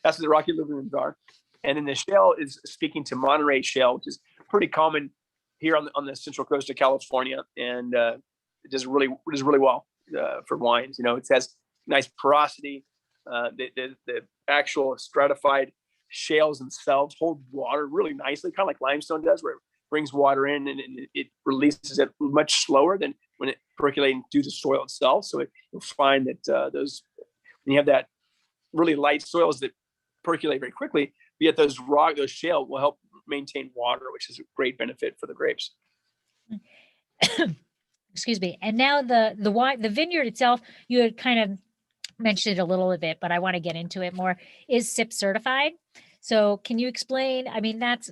that's what the rocky alluviums are. And then the shale is speaking to Monterey shale, which is pretty common here on the central coast of California, and it does really well for wines. It has nice porosity. The actual stratified shales themselves hold water really nicely, kind of like limestone does, where it brings water in and it releases it much slower than when it percolating through the soil itself. So you'll find that when you have that really light soils that percolate very quickly, yet those shale will help maintain water, which is a great benefit for the grapes. Excuse me. And now the wine, the vineyard itself, you had kind of mentioned it a little bit, but I want to get into it more, is SIP certified. So can you explain, I mean, that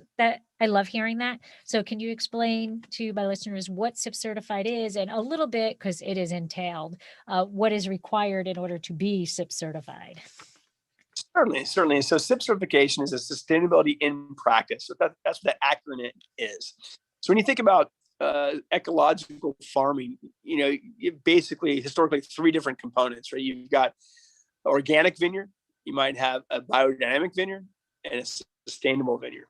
I love hearing that. So can you explain to my listeners what SIP certified is, and a little bit, because it is entailed, what is required in order to be SIP certified? Certainly. So SIP certification is a sustainability in practice. So that's what the acronym is. So when you think about ecological farming, you basically historically three different components, right? You've got organic vineyard, you might have a biodynamic vineyard, and a sustainable vineyard.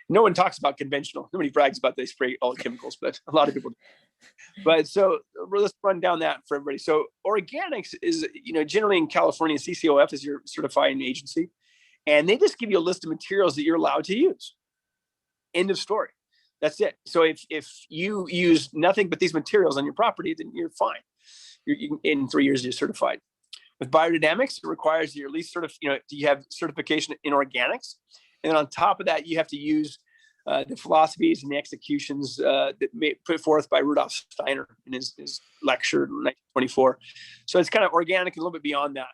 No one talks about conventional. Nobody brags about they spray all the chemicals, but a lot of people do. But so let's run down that for everybody. So organics is, generally in California, CCOF is your certifying agency, and they just give you a list of materials that you're allowed to use. End of story. That's it. So if you use nothing but these materials on your property, then you're fine. In 3 years, you're certified. With biodynamics, it requires that you're at least you have certification in organics. And then on top of that, you have to use the philosophies and the executions that put forth by Rudolf Steiner in his lecture in 1924. So it's kind of organic and a little bit beyond that.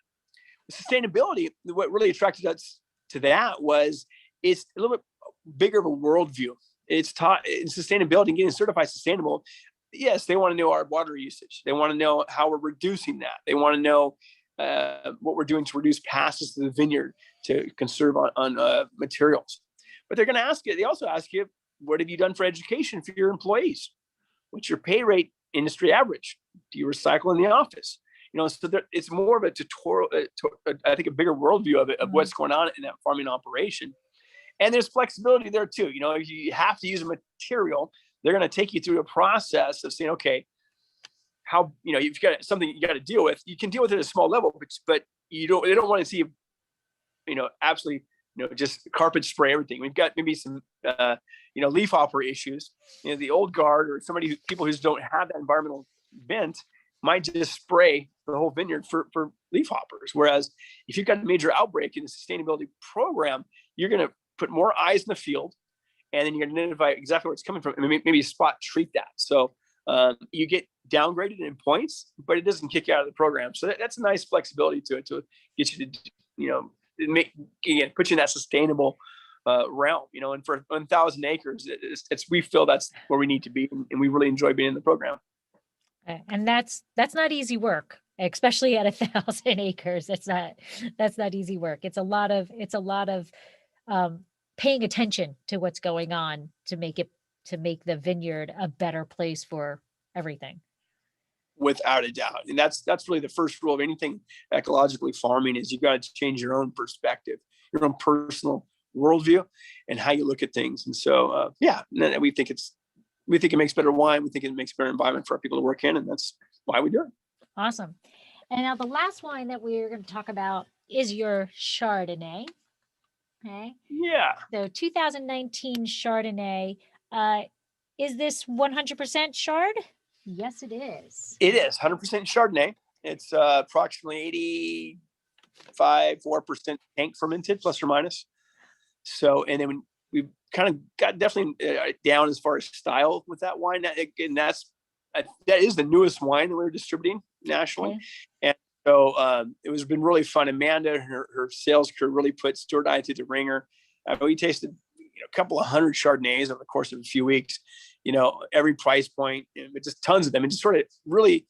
With sustainability, what really attracted us to that was it's a little bit bigger of a worldview. It's taught in sustainability and getting certified sustainable. Yes, they want to know our water usage. They want to know how we're reducing that. They want to know what we're doing to reduce passes to the vineyard, to conserve on materials. But they're going to ask you, they also ask you, what have you done for education for your employees? What's your pay rate industry average? Do you recycle in the office? So it's more of a tutorial, I think a bigger worldview of it, of what's going on in that farming operation. And there's flexibility there too. If you have to use a material, they're going to take you through a process of saying, okay, how, if you've got something you got to deal with, you can deal with it at a small level, but they don't want to see, absolutely, just carpet spray everything. We've got maybe some, leaf hopper issues. The old guard or people who just don't have that environmental bent might just spray the whole vineyard for leaf hoppers. Whereas if you've got a major outbreak in the sustainability program, you're going to put more eyes in the field, and then you're going to identify exactly where it's coming from, and maybe spot treat that. So you get downgraded in points, but it doesn't kick you out of the program. So that's a nice flexibility to it, to get you to, put you in that sustainable realm, and for 1,000 acres, we feel that's where we need to be, and we really enjoy being in the program. And that's not easy work, especially at 1,000 acres. That's not easy work. It's a lot of paying attention to what's going on to make the vineyard a better place for everything. Without a doubt. And that's really the first rule of anything ecologically farming, is you've got to change your own perspective, your own personal worldview, and how you look at things. And so, we think it makes better wine. We think it makes better environment for our people to work in. And that's why we do it. Awesome. And now the last wine that we're going to talk about is your Chardonnay. Okay. Yeah. So 2019 Chardonnay. Is this 100% Chard? Yes, it is. It is 100% Chardonnay. It's approximately 4% tank fermented, plus or minus. So, and then we kind of got definitely down as far as style with that wine. And that is the newest wine that we're distributing nationally. Okay. And so it was been really fun. Amanda and her sales crew really put Stuart and I through the ringer. We tasted a couple of hundred Chardonnays over the course of a few weeks, every price point, just tons of them. And just sort of really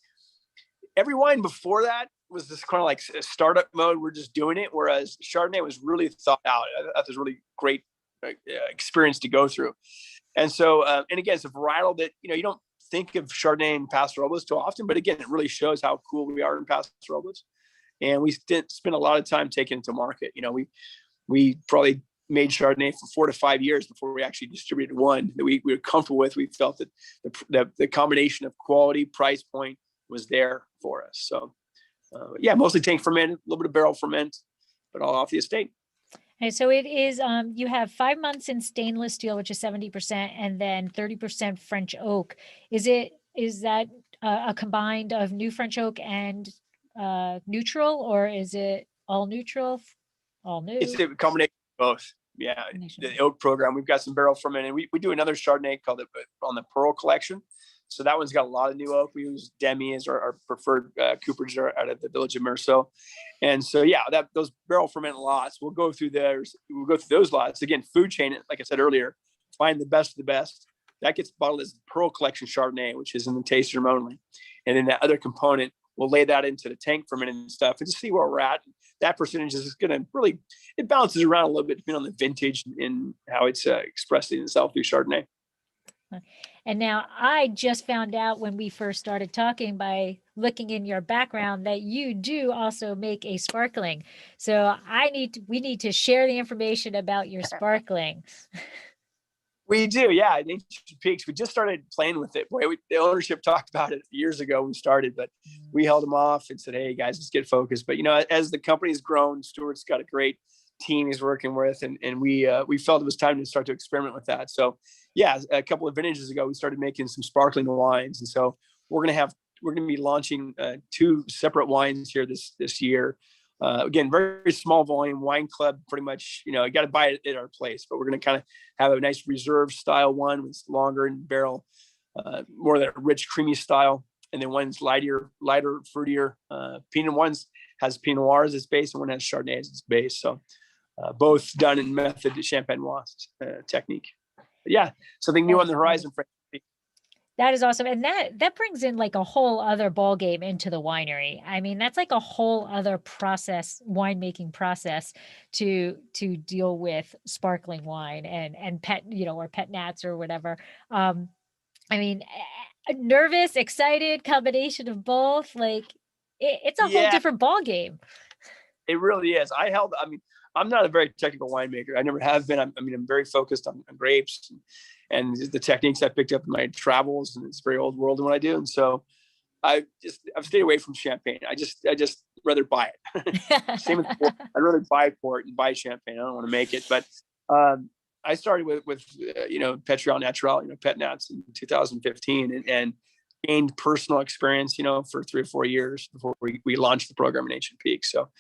every wine before that was this kind of like a startup mode. We're just doing it. Whereas Chardonnay was really thought out. I thought it was a really great experience to go through. And so, and again, it's a varietal that, you don't think of Chardonnay and Paso Robles too often, but again, it really shows how cool we are in Paso Robles. And we spent a lot of time taking it to market. We probably made Chardonnay for 4 to 5 years before we actually distributed one that we were comfortable with. We felt that the combination of quality, price point was there for us. So mostly tank ferment, a little bit of barrel ferment, but all off the estate. And so it is, you have 5 months in stainless steel, which is 70%, and then 30% French oak. Is that a combined of new French oak and neutral, or is it all neutral, all new? It's a combination of both. Yeah, the oak program, we've got some barrel ferment, and we do another Chardonnay called on the Pearl Collection. So that one's got a lot of new oak. We use Demi as our preferred cooperage out of the village of Meursault. And so, those barrel ferment lots, we'll go through those lots. Again, food chain, like I said earlier, find the best of the best. That gets bottled as the Pearl Collection Chardonnay, which is in the tasting room only. And then that other component, we'll lay that into the tank ferment and stuff and just see where we're at. That percentage is going to really, it bounces around a little bit depending on the vintage and how it's expressed in itself through Chardonnay. And now I just found out when we first started talking by looking in your background that you do also make a sparkling. So we need to share the information about your sparkling. We do, yeah. In Ancient Peaks, we just started playing with it. Boy, the ownership talked about it years ago when we started, but we held them off and said, "Hey guys, let's get focused." But as the company's grown, Stuart's got a great team he's working with, and we felt it was time to start to experiment with that. So a couple of vintages ago, we started making some sparkling wines, and so we're going to be launching 2 separate wines here this year. Again, very small volume wine club, pretty much, you got to buy it at our place, but we're going to kind of have a nice reserve style one with longer in barrel, more of that rich, creamy style. And then one's lighter, fruitier. Pinot one's has Pinot Noir as its base, and one has Chardonnay as its base. So both done in method Champenois technique. But something new on the horizon for That is awesome. And that brings in like a whole other ball game into the winery. I mean, that's like a whole other process, winemaking process to deal with sparkling wine and pet, or pet nats or whatever. I mean, nervous, excited, combination of both. Like it's a whole different ball game. It really is. I'm not a very technical winemaker. I never have been. I'm very focused on grapes and the techniques I picked up in my travels, and it's very old world in what I do. And so I've stayed away from champagne. I just rather buy it. Same with port. I'd rather buy port and buy champagne. I don't want to make it. But I started with Petriol Natural, pet nats in 2015, and gained personal experience, for 3 or 4 years before we launched the program in Ancient Peaks. So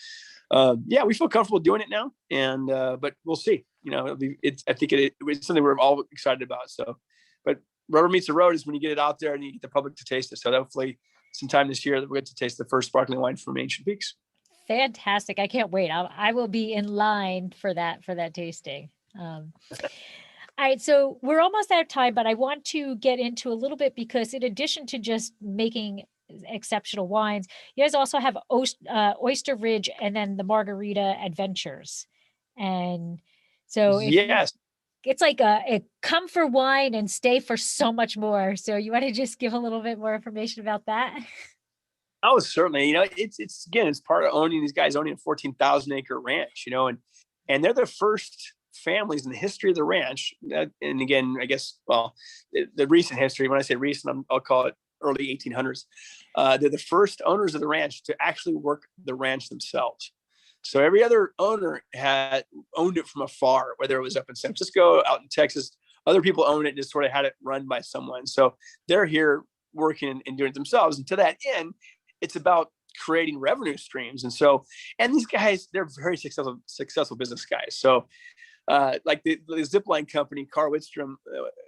we feel comfortable doing it now, and but we'll see. I think it's something we're all excited about. So, but rubber meets the road is when you get it out there and you get the public to taste it. So hopefully, sometime this year, we'll get to taste the first sparkling wine from Ancient Peaks. Fantastic! I can't wait. I will be in line for that tasting. All right, so we're almost out of time, but I want to get into a little bit because in addition to just making exceptional wines, you guys also have Oyster Ridge and then the Margarita Adventures. And so it's like a come for wine and stay for so much more. So you want to just give a little bit more information about that? Oh, certainly. It's part of these guys owning a 14,000 acre ranch, and they're the first families in the history of the ranch. And again, I guess, the recent history, when I say recent, I'll call it early 1800s. They're the first owners of the ranch to actually work the ranch themselves. So every other owner had owned it from afar, whether it was up in San Francisco, out in Texas. Other people owned it and just sort of had it run by someone. So they're here working and doing it themselves. And to that end, it's about creating revenue streams. And these guys, they're very successful business guys. So like the zipline company, Carl Whitstrom,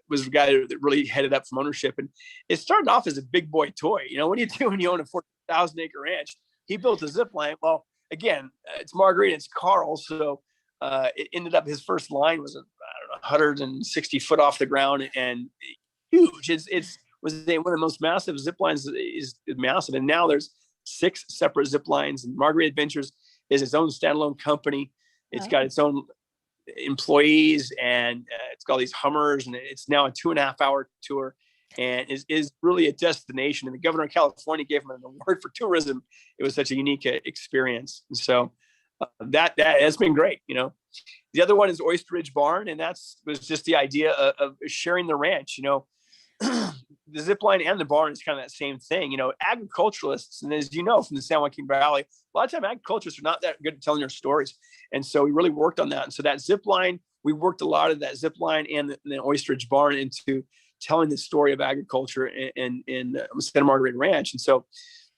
was the guy that really headed up from ownership. And it started off as a big boy toy. What do you do when you own a 40,000 acre ranch? He built a zipline. Well, again, it's Margarita, it's Carl. So it ended up, his first line was, I don't know, 160 foot off the ground and huge. It's was one of the most massive zip lines, is massive. And now there's 6 separate zip lines, and Margarita Ventures is its own standalone company. It's got its own employees, and it's got all these Hummers, and it's now a 2.5 hour tour, and is really a destination. And the governor of California gave him an award for tourism. It was such a unique experience. And so that has been great. The other one is Oyster Ridge Barn, and was just the idea of sharing the ranch. The zip line and the barn is kind of that same thing. Agriculturalists, and as you know from the San Joaquin Valley, a lot of time agriculturists are not that good at telling their stories. And so we really worked on that. And so that zip line, we worked a lot of that zip line and the Oyster Ridge Barn into telling the story of agriculture in Santa Margarita Ranch. And so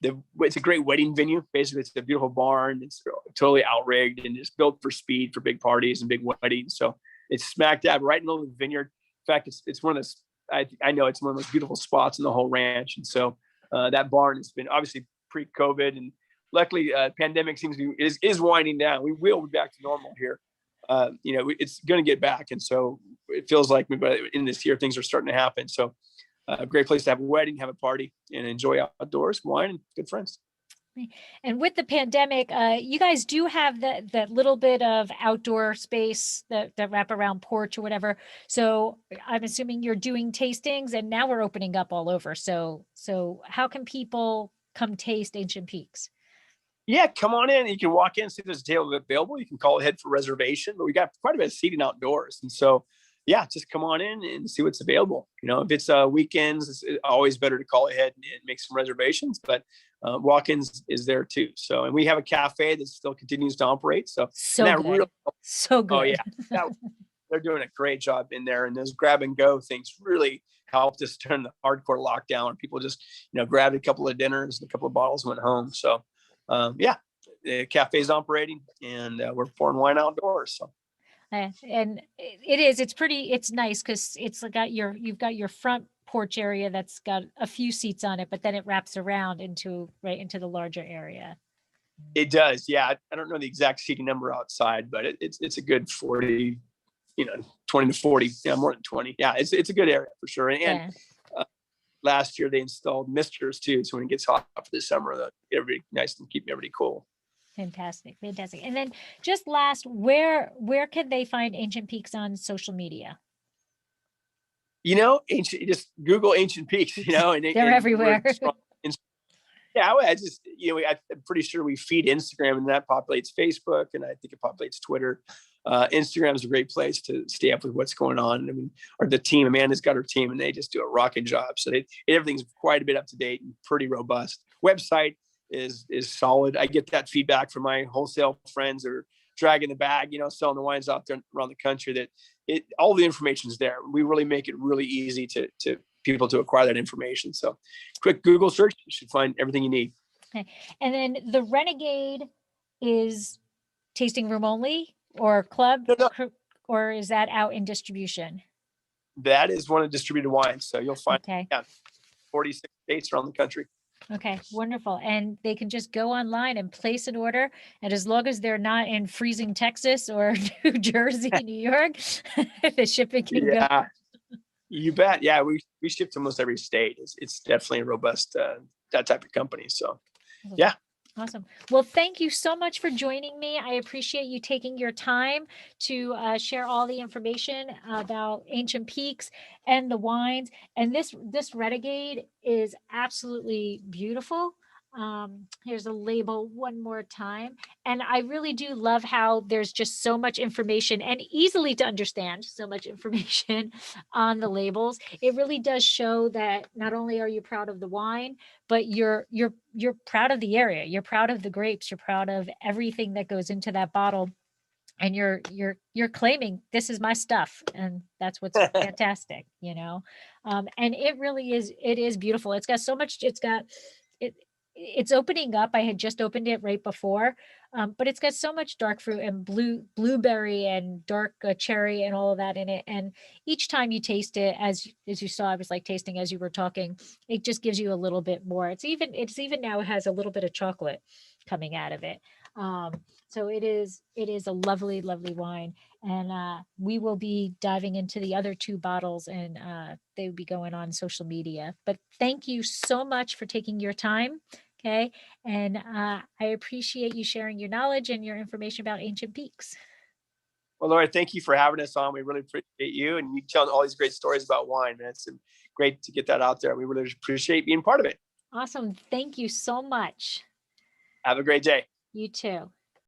it's a great wedding venue. Basically, it's a beautiful barn. It's totally outrigged and just built for speed for big parties and big weddings. So it's smack dab right in the middle of the vineyard. In fact, it's one of the, I know it's one of the most beautiful spots in the whole ranch. And so that barn has been obviously pre-COVID, and luckily pandemic seems to is winding down. We will be back to normal here. It's going to get back. And so it feels like in this year, things are starting to happen. So a great place to have a wedding, have a party, and enjoy outdoors, wine, and good friends. And with the pandemic, you guys do have that little bit of outdoor space that wrap around porch or whatever. So I'm assuming you're doing tastings, and now we're opening up all over. So how can people come taste Ancient Peaks? Yeah, come on in. You can walk in, see if there's a table available. You can call ahead for reservation, but we got quite a bit of seating outdoors. And so, yeah, just come on in and see what's available. If it's weekends, it's always better to call ahead and make some reservations, but walk-ins is there too. So, and we have a cafe that still continues to operate. So good. So good. Oh yeah. They're doing a great job in there. And those grab and go things really helped us turn the hardcore lockdown. People just, grabbed a couple of dinners and a couple of bottles and went home. So, the cafe's operating, and we're pouring wine outdoors. So. And it's nice because you've got your front porch area that's got a few seats on it, but then it wraps around into the larger area. It does. Yeah. I don't know the exact seating number outside, but it's a good 40, 20 to 40. Yeah. More than 20. Yeah. It's a good area for sure. And last year they installed misters too. So when it gets hot for the summer, everybody nice and keep everybody cool. Fantastic. And then just last, where can they find Ancient Peaks on social media? Just Google Ancient Peaks, and they're everywhere. Yeah, I'm pretty sure we feed Instagram, and that populates Facebook, and I think it populates Twitter. Instagram is a great place to stay up with what's going on. Or the team, Amanda's got her team, and they just do a rocking job. So everything's quite a bit up to date and pretty robust. Website is solid. I get that feedback from my wholesale friends or dragging the bag, selling the wines out there around the country, that all the information is there. We really make it really easy to people to acquire that information. So quick Google search, you should find everything you need. Okay. And then the Renegade is tasting room only or club? No. Or is that out in distribution? That is one of the distributed wines. So you'll find 46 states around the country. Okay, wonderful. And they can just go online and place an order. And as long as they're not in freezing Texas or New Jersey, New York, the shipping can go. You bet. Yeah, we ship to almost every state. It's definitely a robust, that type of company. So, yeah. Awesome. Well, thank you so much for joining me. I appreciate you taking your time to share all the information about Ancient Peaks and the wines. And this Renegade is absolutely beautiful. Here's a label one more time. And I really do love how there's just so much information and easily to understand so much information on the labels. It really does show that not only are you proud of the wine, but you're proud of the area. You're proud of the grapes. You're proud of everything that goes into that bottle. And you're claiming this is my stuff, and that's what's fantastic, and it really is. It is beautiful. It's got so much. It's opening up. I had just opened it right before. but it's got so much dark fruit and blueberry and dark cherry and all of that in it. And each time you taste it, as you saw, I was like tasting as you were talking, it just gives you a little bit more. It's even now, it has a little bit of chocolate coming out of it. So it is a lovely, lovely wine. And we will be diving into the other two bottles, and they will be going on social media. But thank you so much for taking your time. Okay. And I appreciate you sharing your knowledge and your information about Ancient Peaks. Well, Laura, thank you for having us on. We really appreciate you and you telling all these great stories about wine. Man, it's great to get that out there. We really appreciate being part of it. Awesome. Thank you so much. Have a great day. You too.